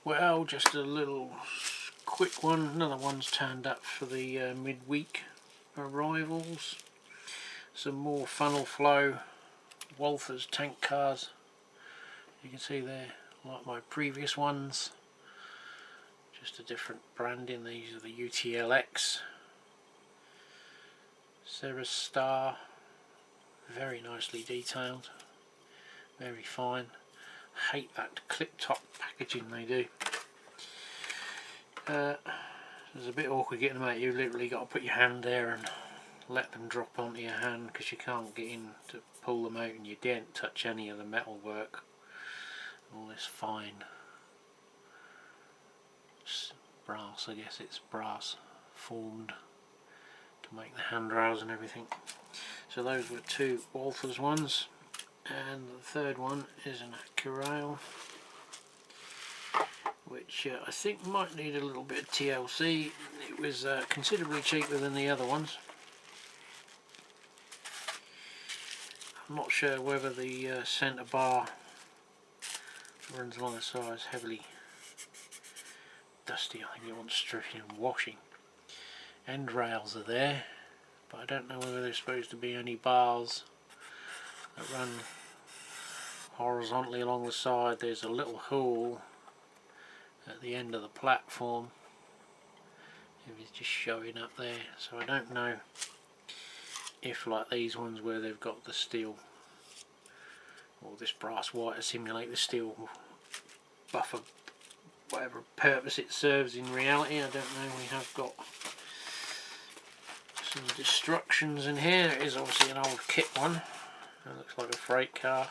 Well, just a little quick one. Another one's turned up for the midweek arrivals. Some more funnel flow Walthers tank cars. You can see there, like my previous ones. Just a different branding. These are the UTLX. Ceres Star. Very nicely detailed. Very fine. Hate that clip top packaging they do. It's a bit awkward getting them out. You've literally got to put your hand there and let them drop onto your hand, because you can't get in to pull them out, and you daren't touch any of the metal work. All this fine brass, I guess it's brass formed to make the handrails and everything. So those were two Walthers ones, and the third one is an Accurail, which I think might need a little bit of TLC. It was considerably cheaper than the other ones. I'm not sure whether the centre bar runs along the sides, heavily dusty. I think it wants stripping and washing. End rails are there, but I don't know whether there's supposed to be any bars that run horizontally along the side. There's a little hole at the end of the platform, if it's just showing up there, so I don't know if, like these ones where they've got the steel or this brass wire to simulate the steel buffer, whatever purpose it serves in reality, I don't know. We have got some destructions in here. It is obviously an old kit one. It looks like a freight car.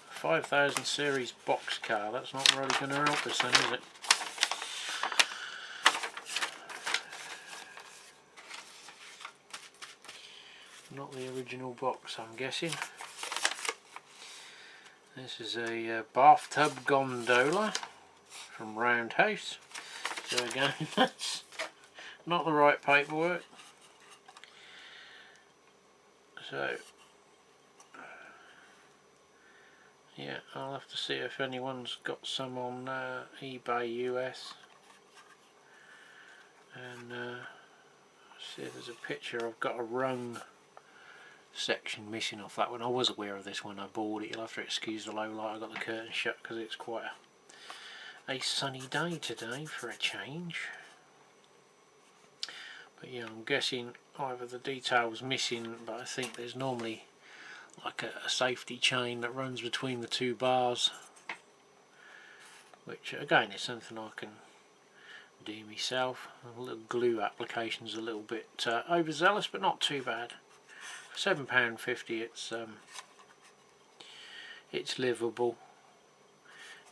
5000 series box car. That's not really going to help us then, is it? Not the original box, I'm guessing. This is a bathtub gondola from Roundhouse. So again, that's not the right paperwork. So yeah, I'll have to see if anyone's got some on eBay US, and see if there's a picture. I've got a rung section missing off that one. I was aware of this when I bought it. You'll have to excuse the low light. I got the curtain shut because it's quite a sunny day today for a change. But yeah, I'm guessing either the detail was missing, but I think there's normally like a safety chain that runs between the two bars, which again is something I can do myself. A little glue application's a little bit overzealous, but not too bad. For £7.50 it's livable.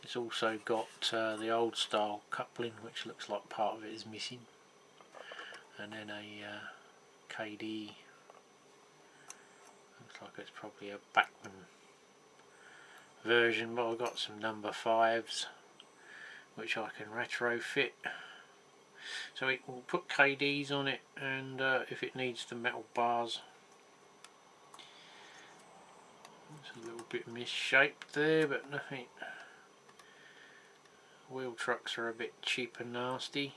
It's also got the old style coupling, which looks like part of it is missing, and then a KD. Looks like it's probably a Basment version, but I've got some number 5s which I can retrofit. So it will put KDs on it, and if it needs the metal bars. It's a little bit misshaped there, but nothing. Wheel trucks are a bit cheap and nasty.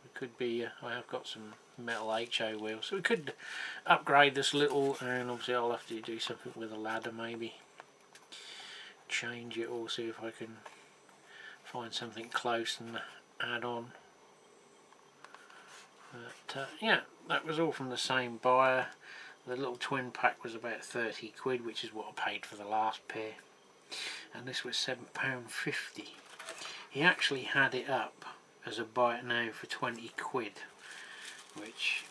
It could be, I have got some metal HO wheels, so we could upgrade this a little, and obviously I'll have to do something with a ladder, maybe change it, or see if I can find something close and add on. But yeah, that was all from the same buyer. The little twin pack was about 30 quid, which is what I paid for the last pair, and this was £7.50. He actually had it up as a buy it now for 20 quid, which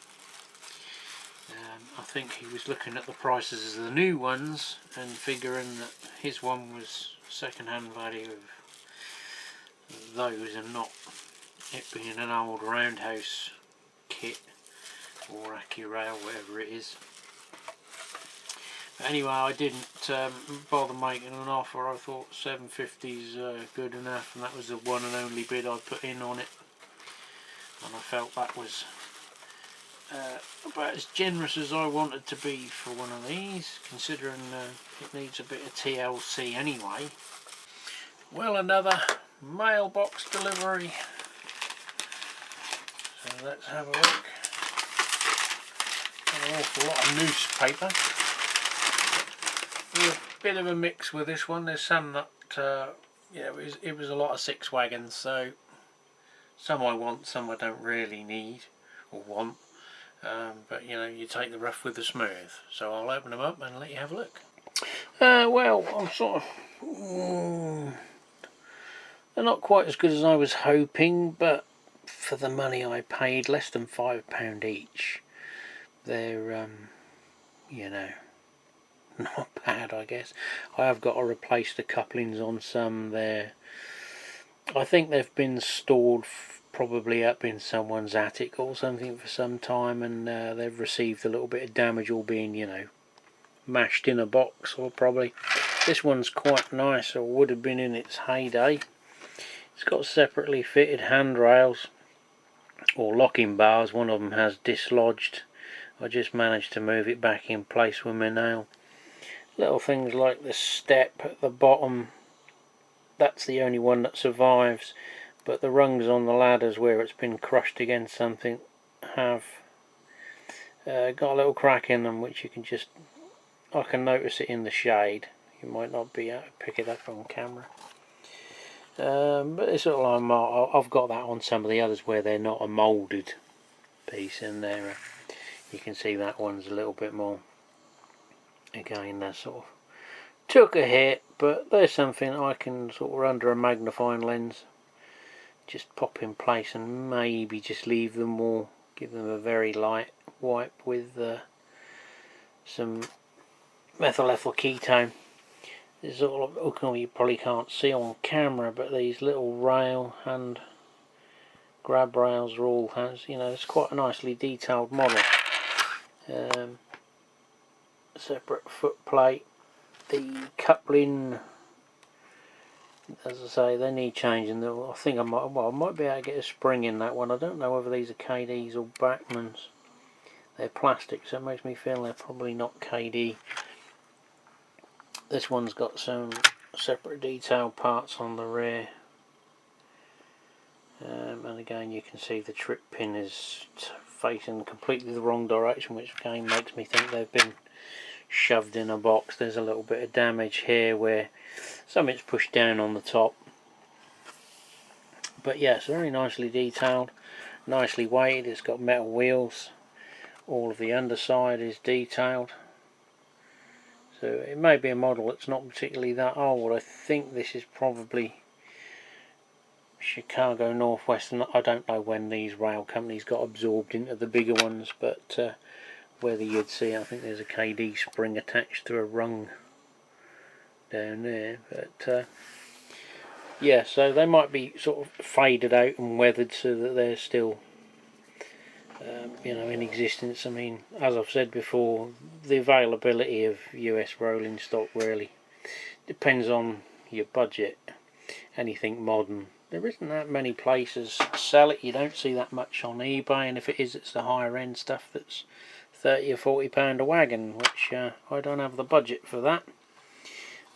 I think he was looking at the prices of the new ones and figuring that his one was second-hand value of those, and not it being an old Roundhouse kit or Accurail, whatever it is. But anyway, I didn't bother making an offer. I thought £7.50 is good enough, and that was the one and only bid I put in on it, and I felt that was about as generous as I wanted to be for one of these, considering it needs a bit of TLC anyway. Well, another mailbox delivery. So let's have a look. An awful lot of newspaper. There's a bit of a mix with this one. There's some that, yeah, it was a lot of 6 wagons, so some I want, some I don't really need or want. But you know, you take the rough with the smooth. So I'll open them up and let you have a look. Well, I'm sort of... they're not quite as good as I was hoping, but for the money I paid, less than £5 each, they're, you know, not bad, I guess. I have got to replace the couplings on some there. I think they've been stored probably up in someone's attic or something for some time, and they've received a little bit of damage, all being, you know, mashed in a box, or probably. This one's quite nice, or would have been in its heyday. It's got separately fitted handrails or locking bars. One of them has dislodged. I just managed to move it back in place with my nail. Little things like the step at the bottom, that's the only one that survives, but the rungs on the ladders where it's been crushed against something have got a little crack in them, which you can just, I can notice it in the shade. You might not be able to pick it up on camera. But it's sort of like, I've got that on some of the others where they're not a moulded piece in there. You can see that one's a little bit more, again, that sort of took a hit, but there's something I can sort of under a magnifying lens just pop in place and maybe just leave them, or give them a very light wipe with some methyl ethyl ketone. This is all of, you probably can't see on camera, but these little rail and grab rails are all, you know, it's quite a nicely detailed model. Separate foot plate. The coupling, as I say, they need changing. I think I might be able to get a spring in that one. I don't know whether these are KDs or Bachmans. They're plastic, so it makes me feel they're probably not KD. This one's got some separate detail parts on the rear. And again, you can see the trip pin is facing completely the wrong direction, which again makes me think they've been shoved in a box. There's a little bit of damage here where something's pushed down on the top. But yes, very nicely detailed, nicely weighted. It's got metal wheels. All of the underside is detailed. So it may be a model that's not particularly that old. I think this is probably Chicago Northwestern. I don't know when these rail companies got absorbed into the bigger ones, but whether you'd see, I think there's a KD spring attached to a rung down there. But yeah, so they might be sort of faded out and weathered so that they're still you know, in existence. I mean, as I've said before, the availability of US rolling stock really depends on your budget. Anything modern, there isn't that many places sell it. You don't see that much on eBay, and if it is, it's the higher end stuff that's £30 or £40 a wagon, which I don't have the budget for that.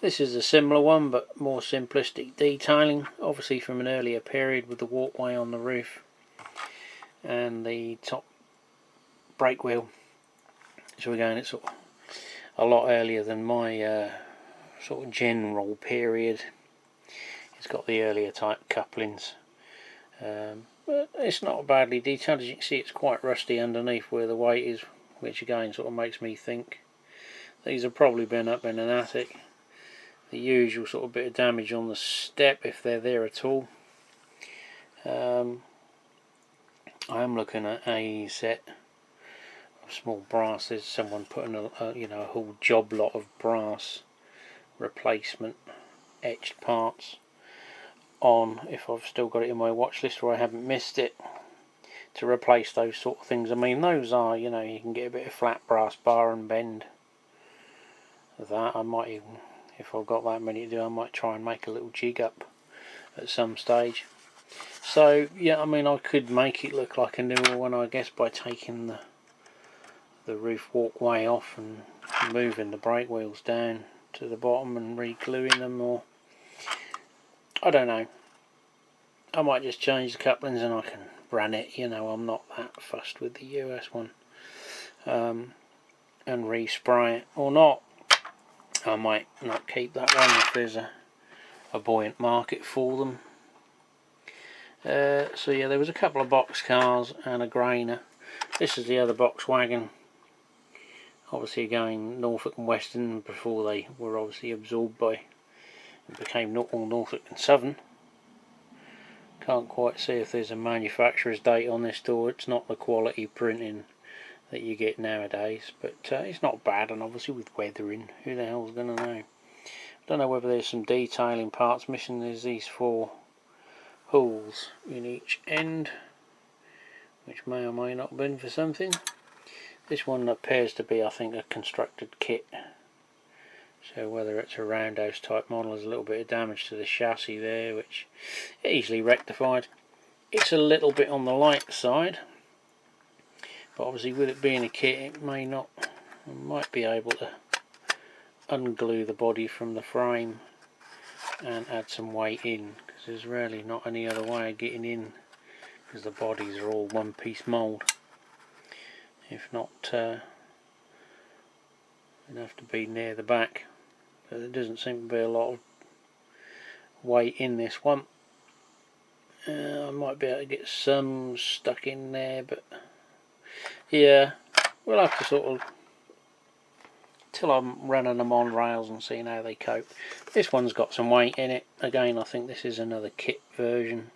This is a similar one, but more simplistic detailing, obviously from an earlier period, with the walkway on the roof and the top brake wheel. So again, it's sort of a lot earlier than my sort of general period. It's got the earlier type couplings, but it's not badly detailed. As you can see, it's quite rusty underneath where the weight is, which again sort of makes me think these have probably been up in an attic. The usual sort of bit of damage on the step, if they're there at all. I am looking at a set of small brass. There's someone putting you know, a whole job lot of brass replacement etched parts on, if I've still got it in my watch list or I haven't missed it, to replace those sort of things. I mean, those are, you know, you can get a bit of flat brass bar and bend that. I might even, if I've got that many to do, I might try and make a little jig up at some stage. So yeah, I mean, I could make it look like a newer one, I guess, by taking the roof walkway off and moving the brake wheels down to the bottom and re-gluing them, or I don't know. I might just change the couplings and I can run it, you know, I'm not that fussed with the US one, and respray it, or not. I might not keep that one if there's a buoyant market for them. So yeah, there was a couple of box cars and a grainer. This is the other box wagon. Obviously again Norfolk and Western before they were obviously absorbed by and became all Norfolk and Southern. Can't quite see if there's a manufacturer's date on this door. It's not the quality printing that you get nowadays, but it's not bad, and obviously with weathering, who the hell's gonna know? Don't know whether there's some detailing parts missing. There's these 4 holes in each end, which may or may not have been for something. This one appears to be, I think, a constructed kit. So whether it's a roundhouse type model, there's a little bit of damage to the chassis there, which easily rectified. It's a little bit on the light side, but obviously with it being a kit, it might be able to unglue the body from the frame and add some weight in, because there's really not any other way of getting in, because the bodies are all one piece mould. If not, it'd have to be near the back, but there doesn't seem to be a lot of weight in this one. I might be able to get some stuck in there, but yeah, we'll have to sort of, till I'm running them on rails and seeing how they cope. This one's got some weight in it. Again, I think this is another kit version.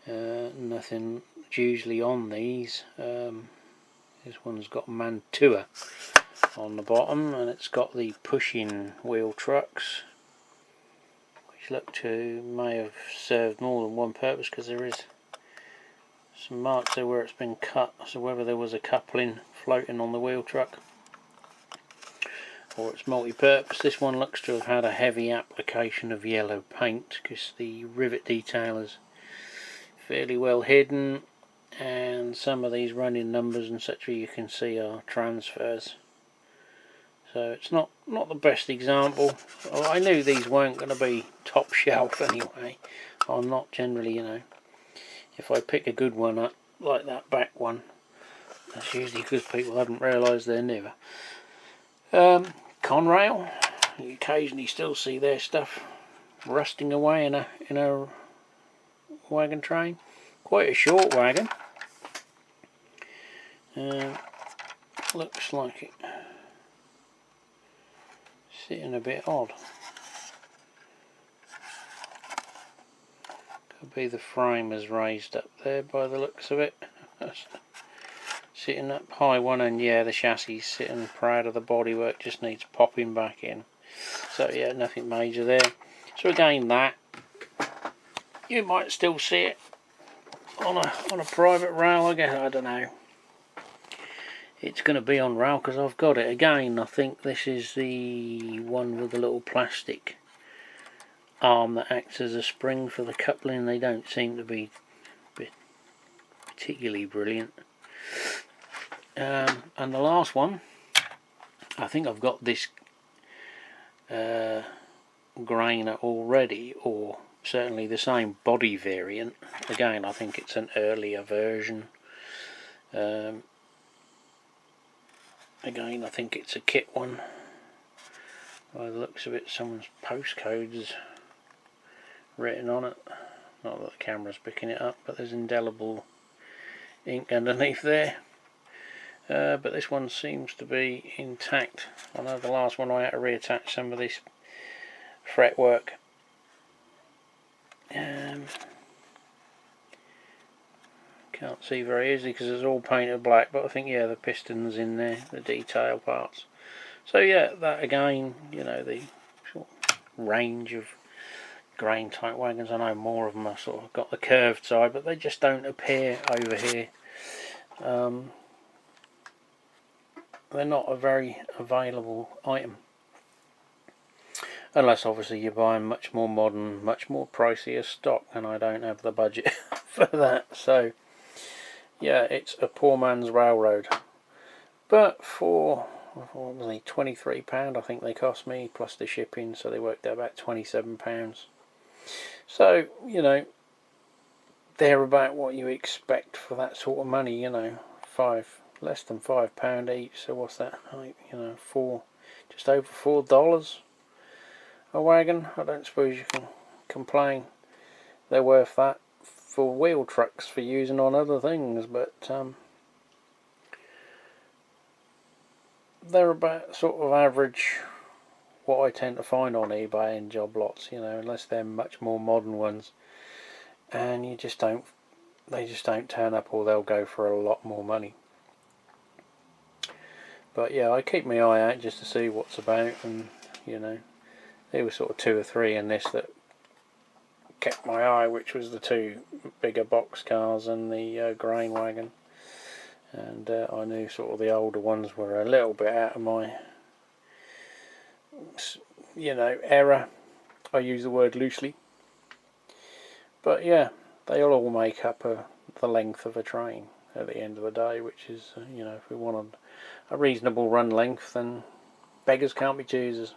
Nothing usually on these. This one's got Mantua on the bottom, and it's got the pushing wheel trucks, which look to may have served more than one purpose, because there is some marks there where it's been cut, so whether there was a coupling floating on the wheel truck or it's multi-purpose. This one looks to have had a heavy application of yellow paint, because the rivet detail is fairly well hidden, and some of these running numbers and such you can see are transfers. So it's not the best example. Well, I knew these weren't going to be top shelf anyway. I'm not generally, you know, if I pick a good one up, like that back one, that's usually because people haven't realised they're newer. Conrail, you occasionally still see their stuff rusting away in a wagon train. Quite a short wagon. Looks like it sitting a bit odd. Could be the frame is raised up there by the looks of it. Sitting up high one, and yeah, the chassis sitting proud of the bodywork, just needs popping back in. So yeah, nothing major there. So again, that you might still see it on a private rail, I guess. I don't know. It's going to be on rail because I've got it. Again, I think this is the one with the little plastic arm that acts as a spring for the coupling. They don't seem to be particularly brilliant. And the last one, I think I've got this grainer already, or certainly the same body variant. Again, I think it's an earlier version. Again, I think it's a kit one. By the looks of it, someone's postcode is written on it. Not that the camera's picking it up, but there's indelible ink underneath there. But this one seems to be intact. I know the last one I had to reattach some of this fretwork. Can't see very easily because it's all painted black, but I think, yeah, the piston's in there, the detail parts. So yeah, that again, you know, the sort of range of grain type wagons. I know more of them are sort of got the curved side, but they just don't appear over here. They're not a very available item, unless obviously you're buying much more modern, much more pricier stock, and I don't have the budget for that. So yeah, it's a poor man's railroad. But for what was they, £23 I think they cost me, plus the shipping, so they worked out about £27. So, you know, they're about what you expect for that sort of money, you know, less than £5 each. So what's that? You know, just over $4 a wagon. I don't suppose you can complain. They're worth that for wheel trucks for using on other things, but they're about sort of average what I tend to find on eBay in job lots, you know, unless they're much more modern ones, and they just don't turn up, or they'll go for a lot more money. But yeah, I keep my eye out just to see what's about, and you know, there were sort of 2 or 3 in this that kept my eye, which was the 2 bigger box cars and the grain wagon. And I knew sort of the older ones were a little bit out of my, you know, error. I use the word loosely. But yeah, they'll all make up the length of a train at the end of the day, which is, you know, if we wanted a reasonable run length, then beggars can't be choosers.